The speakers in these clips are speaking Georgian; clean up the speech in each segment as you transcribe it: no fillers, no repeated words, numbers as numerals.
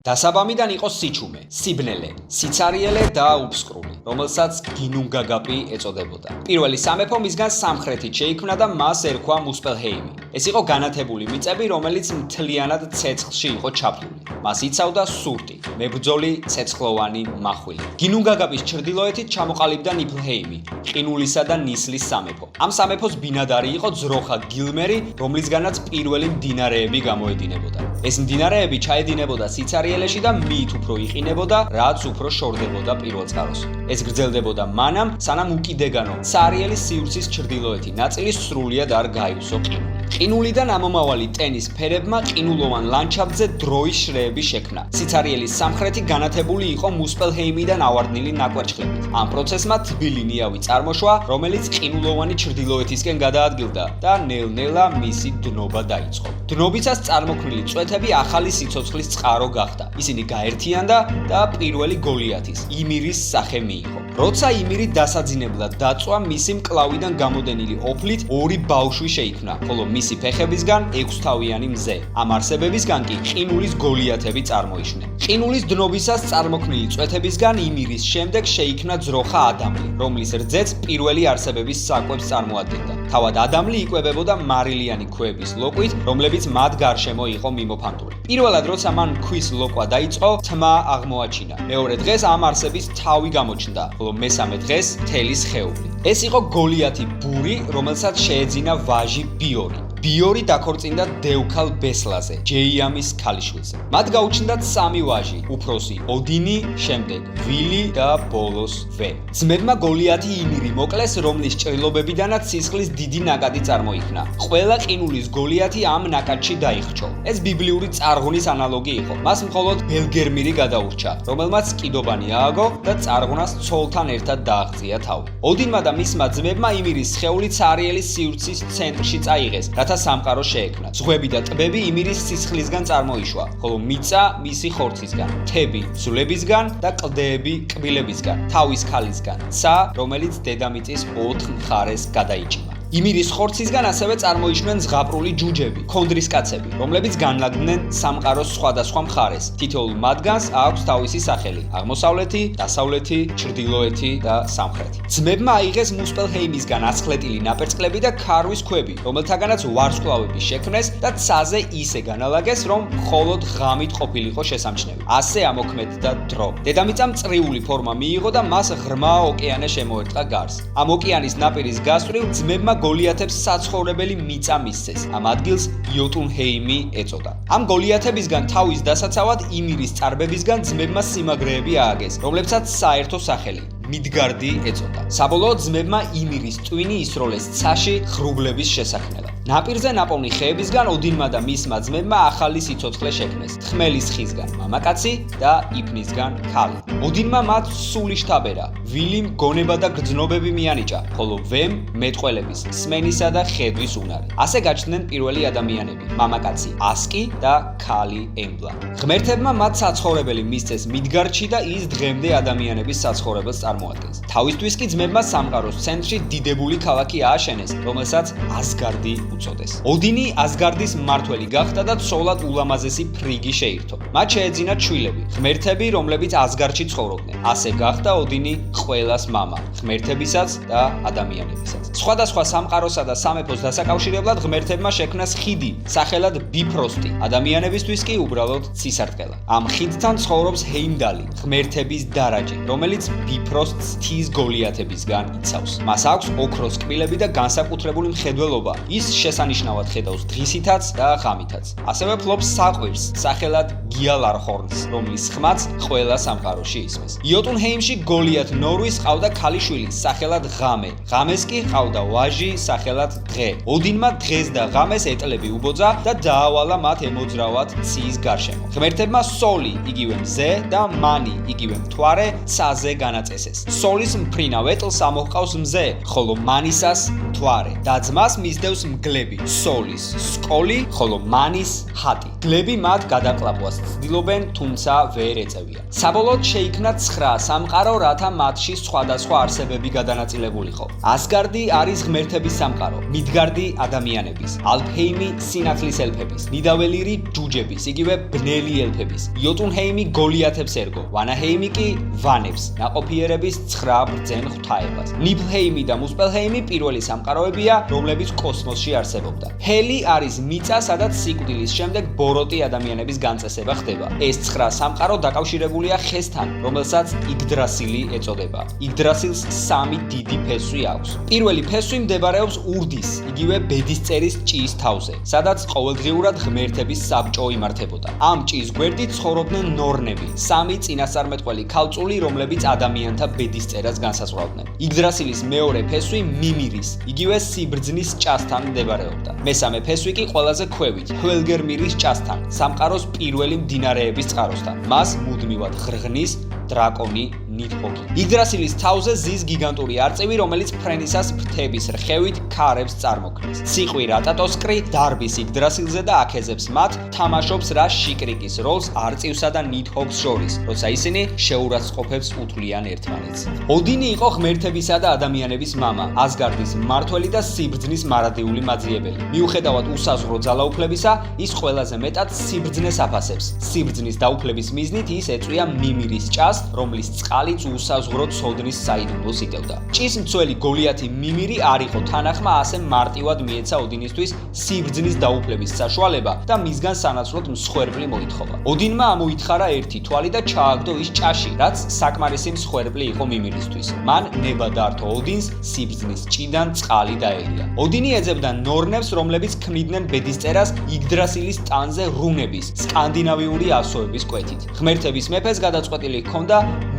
დასაბამიდან იყო სიჩუმე, სიბნელე, სიცარიელე და უფსკრული, რომელსაც გინუნგაგაპი ეწოდებოდა. პირველი სამეფო მისგან სამხრეთით შეიქმნა და მას ერქვა მუსპელჰეიმი. ეს იყო განათებული მიწები, რომელიც მთლიანად ცეცხლში იყო ჩაფლული. მას იცავდა სურტი, მებრძოლი ცეცხლოვანი მახვილი. გინუნგაგაპის ჩრდილოეთით ჩამოყალიბდა ნიფლჰეიმი, ყინულისა და ნისლის სამეფო. ამ სამეფოს ბინადარი იყო ძროხა გილმერი, რომლისგანაც პირველი მდინარეები გამოედინებოდა. ეს მდინარეები ჩაედინებოდა სიცარიელეში და მით უფრო იყინებოდა, რაც უფრო შორდებოდა პირველ წყაროს. ეს გრძელდებოდა მანამ, სანამ უკიდეგანო ცარიელის სივრცის ჩრდილოეთი ნაწილი სრულიად არ გაივსო ყინული. ყინულიდან ამომავალი ტენის ფერებმა ყინულოვან ლანდშაფტზე დროის შრეები შექმნა. სიცარიელის სამხრეთი განათებული იყო მუსპელჰეიმიდან ავარდნილი ნაკვერჩხლებით. ამ პროცესმა თბილი ნიავი წარმოშვა, რომელიც ყინულოვანი ჩრდილოეთისკენ გადაადგილდა და ნელ-ნელა მისი დნობა დაიწყო. დნობისას წარმოქმნილი წვეთები ახალი სიცოცხლის წყარო გახდა. ისინი გაერთიანდა და პირველი გოლიათის, იმირის სახე მიიღო. როცა იმირი დასაძინებლად დაწვა, მისი მკლავიდან გამოდენილი ოფლით ორი ბავშვი შეიქმნა, ხოლო მისი ფეხებისგან 6-თავიანი მზე. ამ არსებებისგან კი ყინულის გოლიათები წარმოიშნენ. ყინულის დნობისას წარმოქმნილი წვეთებისგან იმირის შემდეგ შეიქმნა ძროხა ადამლი, რომლის რძეც პირველი არსებების საკვებს წარმოადგენდა. თავად ადამლი იკვებებოდა მარილიანი ქვების ლოკვით, რომლებიც მათ გარშემო იყო მიმოფანტული. პირველად როცა მან ქვის ლოკვა დაიწყო, თმა აღმოაჩინა. მეორე დღეს ამ არსების თავი გამოჩნდა, ხოლო მესამე დღეს თელის ხეული. ეს იყო გოლიათი ბური, რომელსაც შეეძინა ვაჟი ბიორი. ბიორი დაქორწინდა დევქალ ბესლაზე, ჯეიამის ქალიშვილზე. მათ გაუჩნდათ სამი ვაჟი, უფროსი ოდინი, შემდეგ ვილი და ბოლოს ვე. ძმებმა გოლიათი იმირი მოკლეს, რომლის ჭრილობებიდანაც სისხლის დიდი ნაკადი წარმოიქმნა. ყველა ყინულის გოლიათი ამ ნაკადში დაიხრჩო. ეს ბიბლიური წარღვნის ანალოგი იყო. მას მხოლოდ ბელგერმირი გადაურჩა, რომელმაც კიდობანი ააგო და წარღვნას ცოლთან ერთად დააღწია თავი. ოდინმა და მისმა ძმებმა იმირის სხეული ცარიელის სივრცის ცენტრში წაიღეს, სამყარო შეექმნა. ზღვები და ტბები იმირის სისხლისგან წარმოიშვა, ხოლო მიწა მისი ხორცისგან, მთები ძვლებისგან და კლდეები კბილებისგან, თავის ქალისგან, ცა, რომელიც დედამიწის 4 მხარეს გადაიჭიმა. იმირის ხორცისგან ასევე წარმოიშვნენ ზღაპრული ჯუჯები, ქონდრისკაცები, რომლებიც განლაგდნენ სამყაროს სხვადასხვა მხარეს. თითოეულ მათგანს აქვს თავისი სახელი: აღმოსავლეთი, დასავლეთი, ჩრდილოეთი და სამხრეთი. ძმებმა აიღეს მუსპელჰეიმისგან აცხრეტილი ნაპერწკლები და ქარვის ქვები, რომელთაგანაც ვარსკვლავები შექმნეს და ცაზე ისე განალაგეს, რომ მხოლოდ ღამით ყოფილიყო შესამჩნევი. ასე ამოქმედდა დრო. დედამიწამ წრიული ფორმა მიიღო და მას ღრმა ოკეანე შემოერტყა გარს. ამ ოკეანის ნაპირის გასწვრივ ძმებმა გოლიათებს საცხოვრებელი მიწა მისცეს. ამ ადგილს იოტუნჰეიმი ეწოდა. ამ გოლიათებისგან თავის დასაცავად იმირის წარბებისგან ძმებმა სიმაგრეები ააგეს, რომლებსაც საერთო სახელი მიდგარდი ეწოდა. საბოლოოდ ძმებმა იმირის ტვინი ისროლეს ცაში ღრუბლების შესაქმნელად. ნაპირზე ნაპოვნი ხეებისგან ოდინმა და მისმა ძმებმა ახალი სიცოცხლე შექმნეს. თხმელის ხისგან მამაკაცი და იფნისგან ქალი. ოდინმა მათ სული შთაბერა, ვილიმ გონება და გრძნობები მიანიჭა, ხოლო ვემ მეტყველების, სმენისა და ხედვის უნარი. ასე გაჩნდნენ პირველი ადამიანები, მამაკაცი ასკი და ქალი ემბლა. ღმერთებმა მათ საცხოვრებელი მისცეს მიდგარდში და ის დღემდე ადამიანების საცხოვრებელს წარმოადგენს. თავისთვის კი ძმებმა სამყაროს ცენტრში დიდებული ქალაქი ააშენეს, რომელსაც ასგარდი უწოდეს. ოდინი ასგარდის მმართველი გახდა და ცოლად ულამაზესი ფრიგი შეირთო. მათ შეეძინათ შვილები, ღმერთები, რომლებიც ასგარდში ცხოვრობდნენ. ასე გახდა ოდინი ყველას მამა, ღმერთებისაც და ადამიანებისაც. სხვადასხვა სამყაროსა და სამეფოს დასაკავშირებლად ღმერთებმა შექმნას ხიდი, სახელად ბიფროსტი. ადამიანებისთვის კი უბრალოდ ცისარტყელა. ამ ხიდთან ცხოვრობს ჰეიმდალი, ღმერთების დარაჯი, რომელიც ბიფროსტს თის გოლიათებისგან იცავს. მას აქვს ოქროს კბილები და განსაკუთრებული მხედველობა. ის შესანიშნავად ხედავს დღისითაც და ღამითაც. ასევე ფლობს საყვირს, სახელად გიალარხორნს, რომლის ხმაც ყველა სამყაროში ისმის. იოტუნჰეიმში გოლიათ ნორვის ყავდა ქალიშვილი, სახელად ღამე. ღამეს კი ყავდა ვაჟი, სახელად დღე. ოდინმა დღეს და ღამეს ეტლები უბოძა და დაავალა მათ ემოძრავად ციის გარშემო. ღმერთებმა სოლი, იგივე მზე და მანი, იგივე მთვარე, ცაზე განაწესეს. სოლის მფრინავ ეტლს ამოჰყავს მზე, ხოლო მანისას მთვარე და ძმას მისდევს გლები, სოლის, სკოლი, ხოლო მანის ჰატი. გლები მათ გადაკლაპვას ცდილობენ, თუმცა ვერ ეწევიან. საბოლოოდ შეიქმნა 9 სამყარო, რათა მათში სხვადასხვა არსებები გადანაწილებულიყო. ასგარდი არის ღმერთების სამყარო, მიდგარდი ადამიანების, ალფჰეიმი სინათლის ელფების, ნიდაველირი ჯუჯების, იგივე ბნელი ელფების, იოტუნჰეიმი გოლიათებს ერგო, ვანაჰეიმი კი ვანებს, ნაყოფიერების 9 ბრძენ ღვთაებას. ნიფლჰეიმი და მუსპელჰეიმი პირველი სამყაროებია, რომლებიც კოსმოსში არსებობდა. ჰელი არის მიწა, სადაც სიკვდილის შემდეგ ბოროტი ადამიანების განწესება ხდება. ეს 9 სამყარო დაკავშირებულია ხესთან, რომელსაც იგდრასილი ეწოდება. იგდრასილს 3 დიდი ფესვი აქვს. პირველი ფესვი მდებარეობს ურდის, იგივე ბედისწერის ჭიის თავზე, სადაც ყოველდღიურად ღმერთების საბჭო იმართებოდა. ამ ჭიის გვერდით ცხოვრობდნენ ნორნები, 3 წინასწარმეტყველი ქალწული, რომლებიც ადამიანთა ბედისწერას განსაზღვრავდნენ. იგდრასილის მეორე ფესვი მიმირის, იგივე სიბრძნის ჭასთან მდებარეობდა. მესამე ფესვი კი ყველაზე ქვევით, ჰველგერმირის ჭასთან, სამყაროს პირველი მდინარეების წყაროსთან. მას მუდმივად ღრღნის დრაკონი ნითჰოგი. იგდრასილის თავზე ზის გიგანტური არწივი, რომელიც ფრენისას ფრთების რხევით ქარებს წარმოქმნის. ციყვი რატატოსკრი დარბის იგდრასილზე და აკეზებს მათ, თამაშობს რა შიკრიკის როლს არწივსა და ნითჰოგს შორის, როცა ისინი შეურაცხყოფებს უთვლიან ერთმანეთს. ოდინი იყო ღმერთებისა და ადამიანების მამა, ასგარდის მმართველი და სიბრძნის მარადიული მაძიებელი. მიუხედავად უსაზღვრო ძალაუფლებისა, ის ყველაზე მეტად სიბრძნეს აფასებს. სიბრძნის დაუფლების მიზნით ის ეწვია მიმირის ჭას, რომლის წყალიც უსაზღვრო ცოდნის საიდუმლოს იტევდა. ჭის მცველი გოლიათი მიმირი არ იყო თანახმა, ასე მარტივად მიეცა ოდინისთვის სიბრძნის დაუფლების საშუალება და მისგან სანაცვლოდ მსხვერპლი მოითხოვა. ოდინმა ამოითხარა ერთი თვალი და ჩააგდო ის ჭაში, რაც საკმარისი მსხვერპლი იყო მიმირისთვის. მან ნება დართო ოდინს სიბრძნის ჭიდან წყალი დაელია. ოდინი ეძებდა ნორნებს, რომლებიც ქმნიდნენ ბედისწერას იგდრასილის ტანზე რუნების, სკანდინავიური ასოების კვეთით. ღმერთების მეფეს გადაწყვეტილი ჰქონდა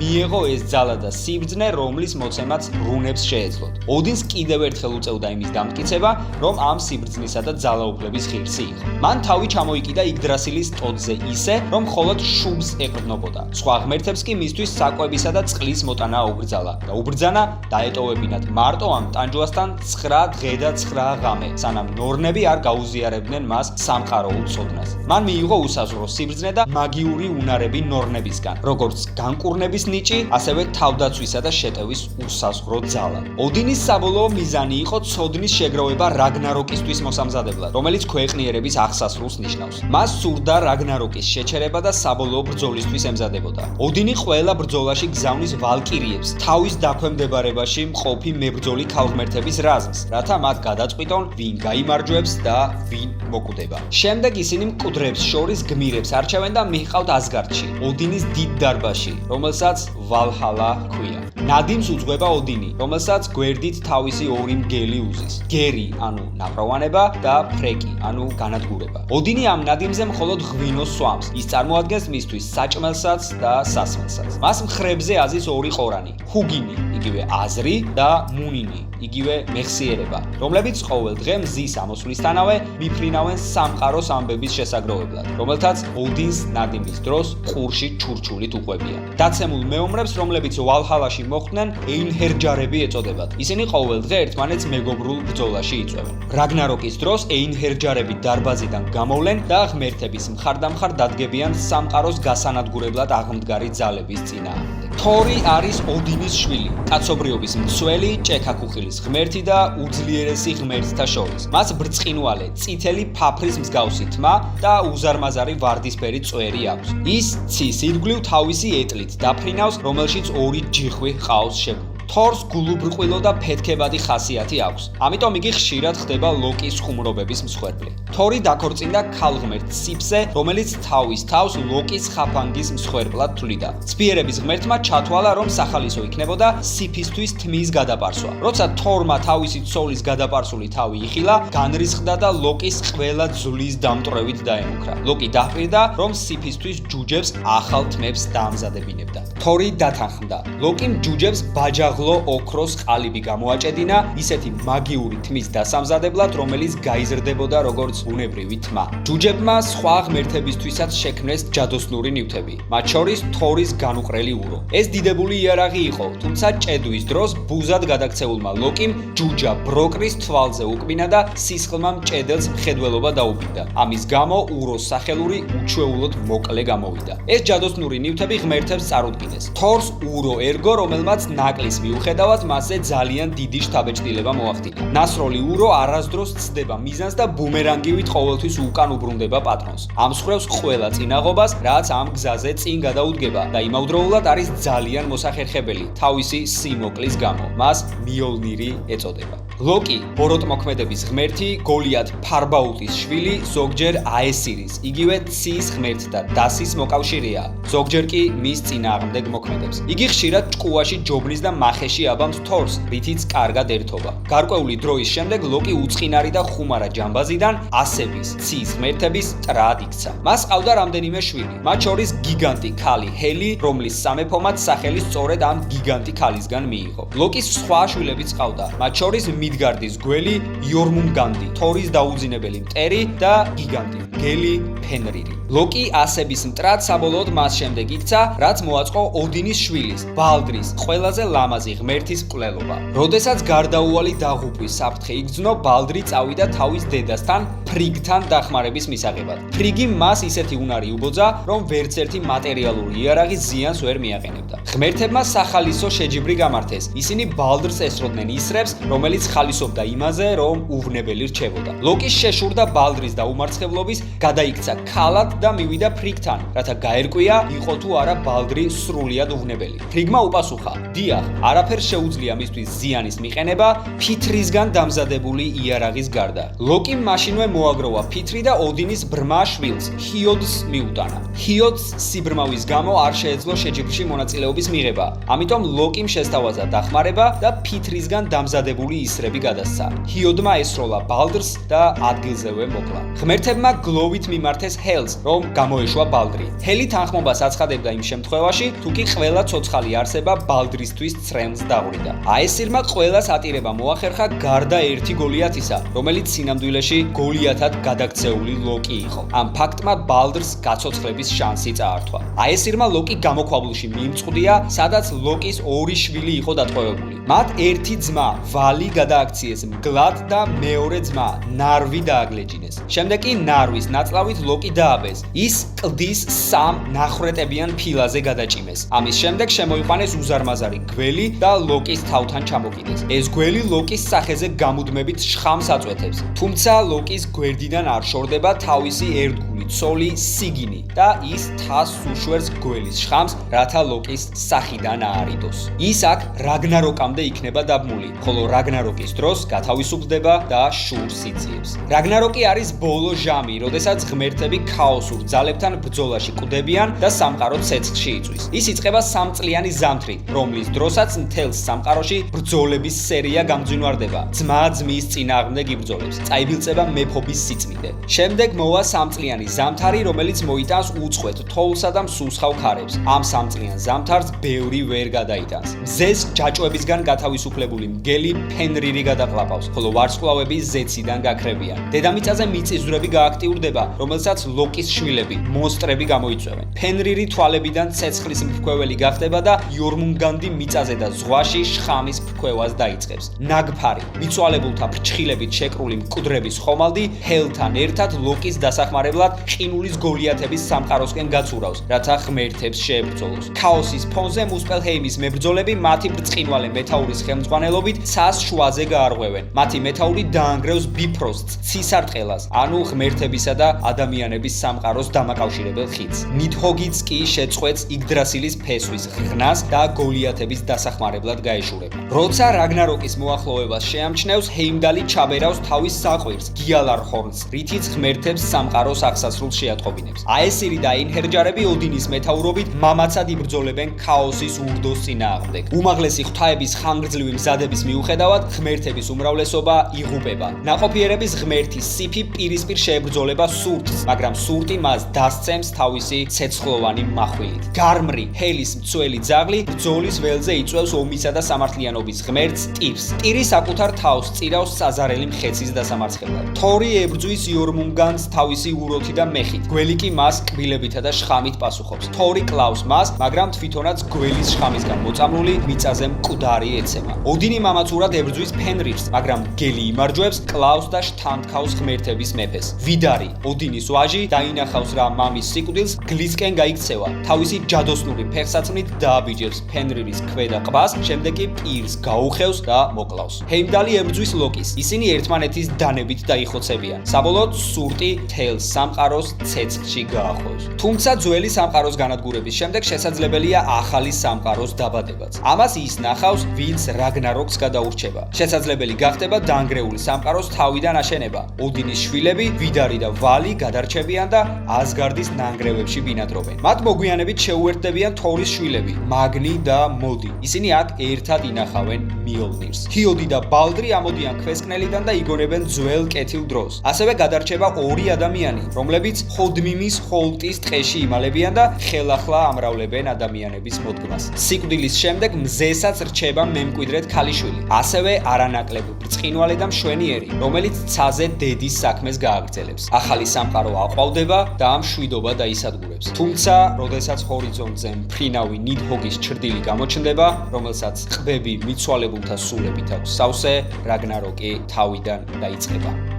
მიეღო ეს ძალა და სიბრძნე, რომლის მოცემაც რუნებს შეეძლოთ. ოდინს კიდევ ერთხელ უწევდა იმის დამტკიცება, რომ ამ სიბრძნისა და ძალაუფლების ღირსი იყო. მან თავი ჩამოიკიდა იგდრასილის ტოტზე ისე, რომ მხოლოდ შუბს ეყრდნობოდა. სხვა ღმერთებს კი მისთვის საკვებისა და წყლის მოტანა უბრძალა და უბრძანა დაეტოვებინათ მარტო ამ ტანჯვასთან 9 დღე და 9 ღამე, სანამ ნორნები არ გაუზიარებდნენ მას სამყაროულ ცოდნას. მან მიიღო უსაზღვრო სიბრძნე და მაგიური უნარები ნორნებისგან, როგორც განკურნების ნიჭი, ასევე თავდაცვისა და შეტევის უსაზღვრო ძალა. ოდინის საბოლოო მიზანი იყო ცოდნის შეგროვება რაგნაროკისთვის მოსამზადებლად, რომელიც ქვეყნიერების აღსასრულს ნიშნავს. მას სურდა რაგნაროკის შეჩერება და საბოლოო ბრძოლისთვის ემზადებოდა. ოდინი ყველა ბრძოლაში გზავნის ვალკირიებს, თავის დაქვემდებარებაში მყოფი მებრძოლი ქალღმერთების რაზმს, რათა მათ გადაწყვიტონ, ვინ გაიმარჯვებს და ვინ მოკვდება. შემდეგ ისინი მკვდრებს შორის გმირებს არჩევენ და მიჰყავთ ასგარდში, ოდინის დიდ დარბაზში, რომელსაც ვალჰალა ჰქვია. ნადიმს უძღვება ოდინი, რომელსაც გვერდით თავისი ორი მგელი უზის. გერი, ანუ ნაპროვანება და ფრეკი, ანუ განადგურება. ოდინი ამ ნადიმზე მხოლოდ ღვინოს სვამს. ის წარმოადგენს მისთვის საჭმელსაც და სასმელსაც. მას მხრებზე აზის ორი ყორანი, ჰუგინი, იგივე აზრი და მუნინი, იგივე მეხსიერება, რომლებიც ყოველ დღე მზის ამოსვლისთანავე მიფრინავენ სამყაროს ამბების შესაგროვებლად, რომელთაც ოდინს ნადიმის დროს ყურში ჩურჩულით უყვებიან. დაცემულ მეომრებს, რომლებიც ვალჰალაში მოხვდნენ, ეინჰერჯარები ეწოდებათ. ისინი ყოველ დღე ერთმანეთს მეგობრულ ბრძოლაში იწვევენ. რაგნაროკის დროს ეინჰერჯარები დარბაზიდან გამოვლენ და ღმერთების მხარდამხარ დადგებიან სამყაროს გასანადგურებლად აღმდგარი ძალების წინააღმდეგ. თორი არის ოდინის შვილი, კაცობრიობის მცველი, ჭექაქუხილის ღმერთი და უძლიერესი ღმერთთა შორის. მას ბრწყინვალე, წითელი ფაფრის მსგავსი თმა და უზარმაზარი ვარდისფერი წვერი აქვს. ის ცის ირგვლივ თავისი ეტლით დაფრინავს, რომელშიც ორი ჯიხვი ჰყავს შეგრული. თორს გულუბრყვილო და ფეთქებადი ხასიათი აქვს. ამიტომ იგი ხშირად ხდება ლოკის ხუმრობების მსხვერპლი. თორი დაქორწინდა ქალღმერთ სიფსე, რომელიც თავის თავს ლოკის ხაფანგის მსხვერპლად თვლიდა. ცფიერების ღმერთმა ჩათვალა, რომ სახალისო იქნებოდა სიფისთვის თმის გადაპარსვა. როცა თორმა თავისი ცოლის გადაპარსული თავი იხილა, განრისხდა და ლოკის ყველა ძვლის დამტვრევით დაემუქრა. ლოკი დაჰპირდა, რომ სიფისთვის ჯუჯებს ახალ თმებს დაამზადებინებდა. თორი დათანხმდა. ლოკიმ ჯუჯებს ბაჯაღ მაღლო ოქროს ყალიბი გამოაჭედინა ისეთი მაგიური თმის დასამზადებლად, რომელიც გაიზრდებოდა როგორც ბუნებრივი თმა. ჯუჯებმა სხვა ღმერთებისთვისაც შექმნეს ჯადოსნური ნივთები, მათ შორის თორის განუყრელი ურო. ეს დიდებული იარაღი იყო, თუმცა ჭედვის დროს ბუზად გადაქცეულმა ლოკიმ ჯუჯა ბროკრის თვალზე უკბინა და სისხლმა მჭედელს მხედველობა დაუბინდა. ამის გამო უროს სახელური უჩვეულოდ მოკლე გამოვიდა. ეს ჯადოსნური ნივთები ღმერთებს წარუდგინეს. თორს ურო ერგო, რომელმაც ნაკლის მიუხედავად მასზე ძალიან დიდი შთაბეჭდილება მოახდინა. ნასროლი ურო არასდროს ცდება მიზანს და ბუმერანგივით ყოველთვის უკან უბრუნდება პატრონს. ამსხვრევს ყველა წინაღობას, რაც ამ გზაზე წინ გადაუდგება და იმავდროულად არის ძალიან მოსახერხებელი თავისი სიმოკლის გამო. მას მიოლნირი ეწოდება. ლოკი, ბოროტმოქმედების ღმერთი, გოლიათ ფარბაუტის შვილი, ზოგჯერ აესირის, იგივე ცის ღმერთს და დასის მოკავშირეა. ზოგჯერ კი მის წინააღმდეგ მოქმედებს. იგი ხშირად ჭკუაში ჯობნის და მახეში აბამს თორს, რითიც კარგად ერთობა. გარკვეული დროის შემდეგ ლოკი უწყინარი და ხუმარა ჯამბაზიდან ასების, ცის ღმერთების ტრად იქცა. მას ყავდა რამდენიმე შვილი, მათ შორის გიგანტი ქალი ჰელი, რომლის სამეფომაც სახელი სწორედ ამ გიგანტი ქალისგან მიიღო. ლოკის სხვა შვილებიც ყავდა, მათ შორის მიდგარდის გველი, იორმუნგანდი, თორის დაუძინებელი მტერი და გიგანტი მგელი ფენრირი. ლოკი ასების მტრად საბოლოოდ მას შემდეგ იქცა, რაც მოაწყო ოდინის შვილის, ბალდრის, ყველაზე ლამაზი ღმერთის მკვლელობა. როდესაც გარდაუვალი დაღუპვის საფრთხე იგრძნო, ბალდრი წავიდა თავის დედასთან, ფრიგთან დახმარების მისაღებად. ფრიგი მას ისეთი უნარი უბოძა, რომ ვერც ერთი მატერიალური იარაღი ზიანს ვერ მიაყენებდა. ღმერთებმა სახალისო შეჯიბრი გამართეს. ისინი ბალდრს ესროდნენ ისრებს, რომელიც ხალისობდა იმაზე, რომ უვნებელი რჩებოდა. ლოკი შეშურდა ბალდრის დაუმარცხებლობის, გადაიქცა ქალად და მივიდა ფრიგთან, რათა გაერკვია, იყო თუ არა ბალდრი სრულიად უვნებელი. ფრიგმა უპასუხა: დიახ, არაფერს შეუძლია მისთვის ზიანის მიყენება ფითრისგან დამზადებული იარაღის გარდა. ლოკიმ მაშინვე მოაგროვა ფითრი და ოდინის ბრმა შვილს, ჰიოდს მიუტანა. ჰიოდს სიბრმავის გამო არ შეეძლო შეჯიბრში მონაწილეობის მიღება, ამიტომ ლოკიმ შესთავაზა დახმარება და ფითრისგან დამზადებული ისრები გადასცა. ჰიოდმა ესროლა ბალდრს და ადგილზევე მოკლა. ღმერთებმა გლოვით მიმართეს ჰელს, რომ გამოეშვა ბალდრი. ჰელი თანხმობას აცხადებდა იმ შემთხვევაში, თუ კი ყველა ცოცხალი არსება ბალდრისთვის ცრემლს დაყვრიდა. აესირმა ყველას ატირება მოახერხა გარდა ერთი გოლიათისა, რომელიც სინამდვილეში გოლიათად გადაქცეული ლოკი იყო. ამ ფაქტმა ბალდრს გაცოცხლების შანსი წაართვა. აესირმა ლოკი გამოქვაბულში მიიმწყდია, სადაც ლოკის ორი შვილი იყო დატყვევებული. მათ ერთი ძმა, ვალი გადააქციეს მგლად და მეორე ძმა, ნარვი დააგლეჯინეს. შემდეგ კი ნარვის ნაწლავით ლოკი დააბეს. ის კლდის სამ ნახრეტებიან ფილაზე გადაჭიმეს. ამის შემდეგ შემოიყვანეს უზარმაზარი გველი და ლოკის თავთან ჩამოკიდეს. ეს გველი ლოკის სახეზე გამუდმებით შხამს აწვეთებს. თუმცა ლოკის გვერდიდან არ შორდება თავისი ერთგული ცოლი სიგინი და ის თასს უშვერს გველის შხამს, რათა ლოკის სახიდან აარიდოს. ის აქ რაგნაროკამდე იქნება დაბმული, ხოლო რაგნაროკის დროს გათავისუფლდება და შურს იძიებს. რაგნაროკი არის ბოლო ჟამი, როდესაც ღმერთები ქაოსურ ძალებთან ბრძოლაში კვდებიან და სამყარო ცეცხლში იწვის. ის იწყება სამწლიანი ზამთრით, რომლის დროსაც მთელს სამყაროში ბრძოლების სერია გამძვინვარდება. ძმა ძმის წინააღმდეგ იბრძოლებს, წაიბილწება მეფობის სიწმინდე. შემდეგ მოვა სამწლიანი ზამთარი, რომელიც მოიტანს უწყვეტ თოვლსა და მსუსხავ ქარებს. ამ სამწლიან ზამთარს ბევრი ვერ გადაიტანს. მზეს ჯაჭვებისგან გათავისუფლებული მგელი ფენრირი გადაყლაპავს, ხოლო ვარსკვლავები ზეციდან გაქრებიან. დედამიწაზე მიწისძვრები გააქტიურდება, რომელსაც ლოკის შვილები, მონსტრები გამოიწვევენ. ფენრირი თვალებიდან ცეცხლის მფრქვეველი გახდება და იორმუნგანდი მიწაზე და ზღვაში შხამის ფრქვევას დაიწყებს. ნაგფარი, მიცვალებულთა ფრჩხილებით შეკრული მკვდრების ხომალდი ჰელთან ერთად ლოკის დასახმარებლად ყინულის გოლიათების სამყაროსკენ გაცურავს, რათა ღმერთებს შეებრძოლოს. ქაოსის ფონზე მუსპელჰეიმის მებრძოლები მათი ბრწყინვალე მეთაურის ხელმძღვანელობით ცას შუაზე გაარღვევენ. მათი მეთაური დაანგრევს ბიფროსტს, ცისარტყელას, ანუ ღმერთებისა და ადამიანების სამყაროს დამაკავშირებელ ხიდს. ნიდჰოგიც კი შეწყვეტს იგდრასილის ფესვის ღრნას და გოლიათების დასახმარებლად გაეშურება. როცა რაგნაროკის მოახლოებას შეამჩნევს, ჰეიმდალი ჩაბერავს თავის საყვირს, გიალარჰორნს, რითიც ღმერთებს სამყაროს დასასრულს შეატყობინებს. აესირი და აინჰერჯარები ოდინის მეთაურობით მამაცად იბრძოლებენ ქაოსის ურდოს წინააღმდეგ. უმაღლესი ღვთაების ხანგრძლივი მზადების მიუხედავად, ღმერთების უმრავლესობა იღუპება. ნაყოფიერების ღმერთი სიფი პირისპირ შეებრძოლება სურთს, მაგრამ სურთი მას დასცემს თავისი ცეცხლოვანი מחვილით. გარმრი, ჰელის მცველი ძაღლი ბრძოლის ველზე იწვევს ომისა და სამართლიანობის ღმერთს ტირს. ტირი საკუთარ თავს წირავს საზარელი მხეცის დასამარცხებლად. თორი ებრძვის იორმუნგანს თავისი უროთი და მეხით. გველი კი მას კბილებითა და შხამით პასუხობს. თორი კლავს მას, მაგრამ თვითონაც გველის შხამისგან მოწამლული მიწაზე მკვდარი ეცემა. ოდინი მამაცურად ებრძვის ფენრირს, მაგრამ გელი იმარჯვებს, კლავს და შთანთქავს ღმერთების მეფეს. ვიდარი, ოდინის ვაჟი, დაინახავს რა მამის სიკვდილს, გლისკენ გაიქცევა. თავისი ჯადოსნური ფეხსაცმლით დააბიჯებს ფენრირის ქვედა ყბას, შემდეგ კი პირს გაუხევს და მოკლავს. ჰეიმდალი ებრძვის ლოკის. ისინი ერთმანეთის დანებით დაიხოცებიან. საბოლოოდ სურტი თელს სამყაროს ცეცხლში გაახვევს. თუმცა ძველი სამყაროს განადგურების შემდეგ შესაძლებელია ახალი სამყაროს დაბადებაც. ამას ის ნახავს, ვინც რაგნაროკს გადაურჩება. შესაძლებელი გახდება დანგრეული სამყაროს თავიდან აშენება. ოდინის შვილები, ვიდარი და ვალი გადარჩებიან და ასგარდის ნანგრევებში ბინადრობენ. მათ მოგვიანებით შეუერთდებიან თორის შვილები, მაგნი და მოდი. ისინი აქ ერთად ინახავენ მიოლნირს. ჰიოდი და ბალდრი ამოდიან ქვესკნელიდან და იგონებენ ძველ კეთილ დროს. ასევე გადარჩება ორი ადამიანი, რომლებიც ხოდმიმის ხოლტის ტყეში იმალებიან და ხელახლა ამრავლებენ ადამიანების მოდგმას. სიკვდილის შემდეგ მზესაც რჩება მემკვიდრედ ქალიშვილი. ასევე არანაკლებ ბრწყინვალე და მშვენიერი, რომელიც ცაზე დედის საქმეს გააგრძელებს. ახალი სამყარო აყვავდება და მშვიდობა დაისადგურებს. თუმცა, როდესაც ჰორიზონტზე მფრინავი ნიდჰოგის ჩრდილი გამოჩნდება, რომელსაც ყბები მიცვალებულთა სულებით აქვს სავსე, რაგნაროკი თავიდან დაიწყება.